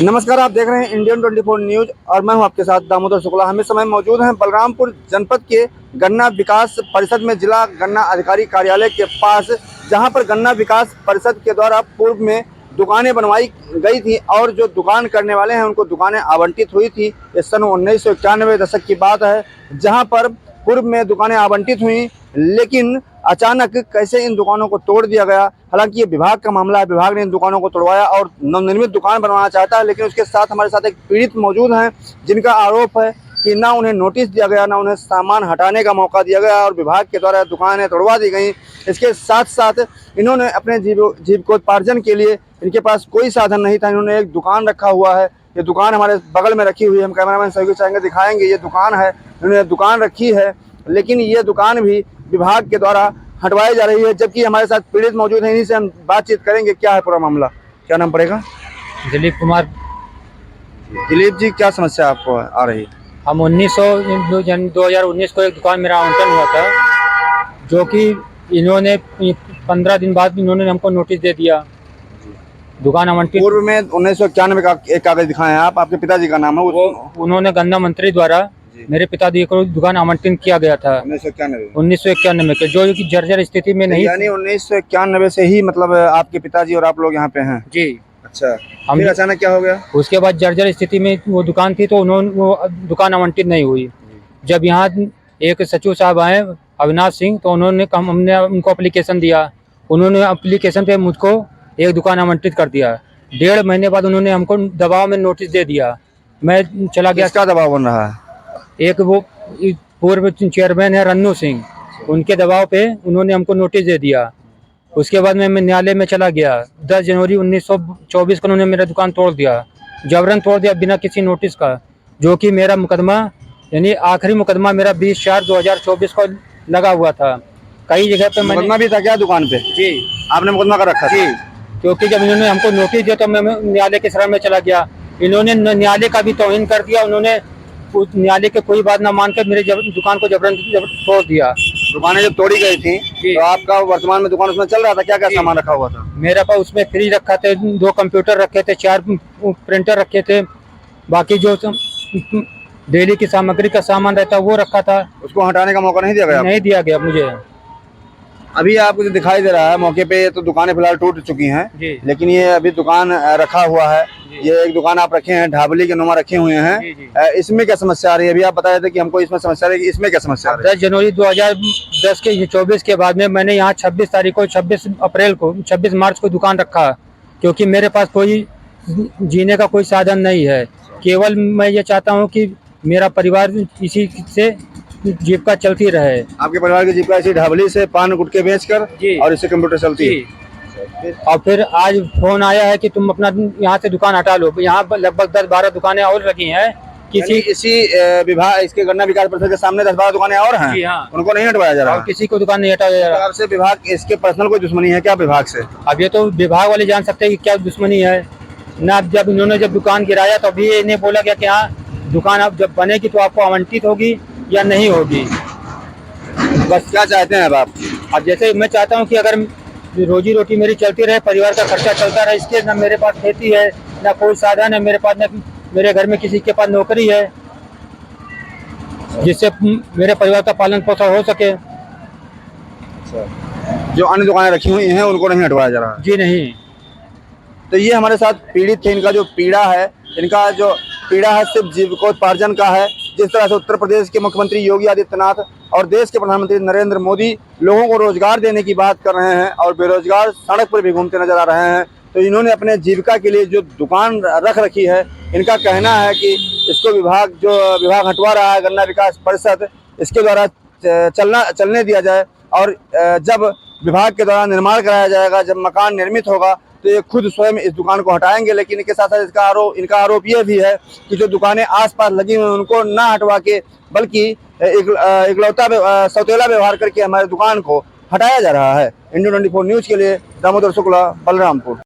नमस्कार, आप देख रहे हैं इंडियन 24 न्यूज और मैं हूं आपके साथ दामोदर शुक्ला। हम इस समय मौजूद हैं बलरामपुर जनपद के गन्ना विकास परिषद में, जिला गन्ना अधिकारी कार्यालय के पास, जहां पर गन्ना विकास परिषद के द्वारा पूर्व में दुकानें बनवाई गई थी और जो दुकान करने वाले हैं उनको दुकानें आवंटित हुई थी। इस सन 1991 दशक की बात है, जहाँ पर पूर्व में दुकानें आवंटित हुई, लेकिन अचानक कैसे इन दुकानों को तोड़ दिया गया। हालांकि ये विभाग का मामला है, विभाग ने इन दुकानों को तोड़वाया और नवनिर्मित दुकान बनवाना चाहता है। लेकिन उसके साथ हमारे साथ एक पीड़ित मौजूद हैं, जिनका आरोप है कि ना उन्हें नोटिस दिया गया, ना उन्हें सामान हटाने का मौका दिया गया और विभाग के द्वारा दुकानें तोड़वा दी गई। इसके साथ साथ इन्होंने अपने जीविकोपार्जन के लिए, इनके पास कोई साधन नहीं था, इन्होंने एक दुकान रखा हुआ है। ये दुकान हमारे बगल में रखी हुई है, हम कैमरामैन सहयोगी चाहेंगे दिखाएंगे। ये दुकान है, इन्होंने दुकान रखी है, लेकिन ये दुकान भी विभाग के द्वारा हटवाई जा रही है। जबकि हमारे साथ पीड़ित मौजूद हैं, इन्हीं से हम बातचीत करेंगे। क्या है पूरा मामला, क्या नाम पड़ेगा? दिलीप कुमार। दिलीप जी, क्या समस्या आपको आ रही है? हम 2019 को एक दुकान मेरा आवंटन हुआ था, जो कि इन्होंने 15 दिन बाद इन्होंने हमको नोटिस दे दिया। दुकान आवंटित पूर्व में 1991 का एक कागज दिखाए हैं आप, आपके पिताजी का नाम है वो उन्होंने गन्ना मंत्री द्वारा मेरे पिताजी को दुकान आवंटन किया गया था 1991 में, जो कि जर्जर स्थिति में नहीं। यानी 1991 से ही मतलब आपके पिताजी और आप लोग यहाँ पे हैं? जी। अच्छा, फिर अचानक क्या हो गया? उसके बाद जर्जर स्थिति में वो दुकान थी, तो उन्होंने वो दुकान आवंटित नहीं हुई। जब यहाँ एक सचिव साहब आए, अविनाश सिंह, तो हमने उनको एप्लीकेशन दिया। उन्होंने एप्लीकेशन पे मुझको एक दुकान आवंटित कर दिया। 1.5 महीने बाद उन्होंने हमको दबाव में नोटिस दे दिया। मैं चला गया। किसका दबाव बन रहा है? एक वो पूर्व चेयरमैन है रन्नू सिंह, उनके दबाव पे उन्होंने हमको नोटिस दे दिया। उसके बाद मैं न्यायालय में चला गया। 10 जनवरी 1924 को उन्होंने मेरा दुकान तोड़ दिया, जबरन तोड़ दिया बिना किसी नोटिस का, जो कि मेरा मुकदमा यानी आखिरी मुकदमा मेरा 20/4/2024 को लगा हुआ था। कई जगह पे मुकदमा भी था क्या दुकान पे? जी, आपने मुकदमा कर रखा? जी, क्योंकि जब इन्होंने हमको नोटिस दिया तो मैं न्यायालय के शरण में चला गया। इन्होंने न्यायालय का भी तौहीन कर दिया। उन्होंने न्यायालय के कोई बात ना मानकर मेरे दुकान को जबरन तोड़ दिया। दुकानें जब तोड़ी गई थी तो आपका वर्तमान में दुकान उसमें चल रहा था? क्या क्या सामान रखा हुआ था? मेरे पास उसमें फ्रिज रखा थे, 2 कंप्यूटर रखे थे, 4 प्रिंटर रखे थे, बाकी जो डेली की सामग्री का सामान रहता वो रखा था। उसको हटाने का मौका नहीं दिया गया? नहीं दिया गया मुझे। अभी आपको जो दिखाई दे रहा है मौके पे, ये तो दुकानें फिलहाल टूट चुकी हैं, लेकिन ये अभी दुकान रखा हुआ है। ये एक दुकान आप रखे हैं, ढाबली के नुमा रखे हुए हैं। इसमें क्या समस्या आ रही है? अभी आप बता रहे थे कि हमको इसमें समस्या आ रही है, इसमें क्या समस्या आ रही है? 10 जनवरी 2010 के 24 के बाद में मैंने यहाँ 26 मार्च को दुकान रखा, क्योंकि मेरे पास कोई जीने का कोई साधन नहीं है। केवल मैं ये चाहता हूँ कि मेरा परिवार इसी से जीविका चलती रहे। आपके परिवार की जीविका इसी ढाबली से पान गुटके बेचकर और इससे कंप्यूटर चलती है? और फिर आज फोन आया है कि तुम अपना यहाँ से दुकान हटा लो। यहाँ लगभग 10-12 दुकानें और लगी हैं। इसी विभाग, इसके गन्ना विकास परिषद के सामने 10-12 दुकानें और हैं? जी हाँ। उनको नहीं हटवाया जा रहा? और किसी को दुकान नहीं हटाया जा रहा। आपसे विभाग, इसके पर्सनल कोई दुश्मनी है क्या विभाग से? अब ये तो विभाग वाले जान सकते हैं कि क्या दुश्मनी है ना। जब इन्होंने दुकान गिराया तो अभी इन्हें बोला गया कि हाँ, दुकान अब जब बनेगी तो आपको आवंटित होगी या नहीं होगी। बस क्या चाहते हैं अब आप? अब जैसे मैं चाहता हूँ कि अगर रोजी रोटी मेरी चलती रहे, परिवार का खर्चा चलता रहे, इसके ना मेरे पास खेती है, ना कोई साधन है मेरे पास, ना मेरे घर में किसी के पास नौकरी है जिससे मेरे परिवार का पालन पोषण हो सके। जो अन्य दुकानें रखी हुई हैं उनको नहीं हटवाया जा रहा? जी नहीं। तो ये हमारे साथ पीड़ित थे। इनका जो पीड़ा है, सिर्फ जीविकोपार्जन का है। जिस तरह से उत्तर प्रदेश के मुख्यमंत्री योगी आदित्यनाथ और देश के प्रधानमंत्री नरेंद्र मोदी लोगों को रोजगार देने की बात कर रहे हैं और बेरोजगार सड़क पर भी घूमते नजर आ रहे हैं, तो इन्होंने अपने जीविका के लिए जो दुकान रख रखी है, इनका कहना है कि इसको विभाग हटवा रहा है, गन्ना विकास परिषद, इसके द्वारा चलने दिया जाए और जब विभाग के द्वारा निर्माण कराया जाएगा, जब मकान निर्मित होगा तो ये खुद स्वयं इस दुकान को हटाएंगे। लेकिन इनके साथ साथ इनका आरोप ये भी है कि जो दुकानें आसपास लगी हुई हैं उनको ना हटवा के, बल्कि इकलौता सौतेला व्यवहार करके हमारे दुकान को हटाया जा रहा है। इंडियन 24 न्यूज के लिए दामोदर शुक्ला, बलरामपुर।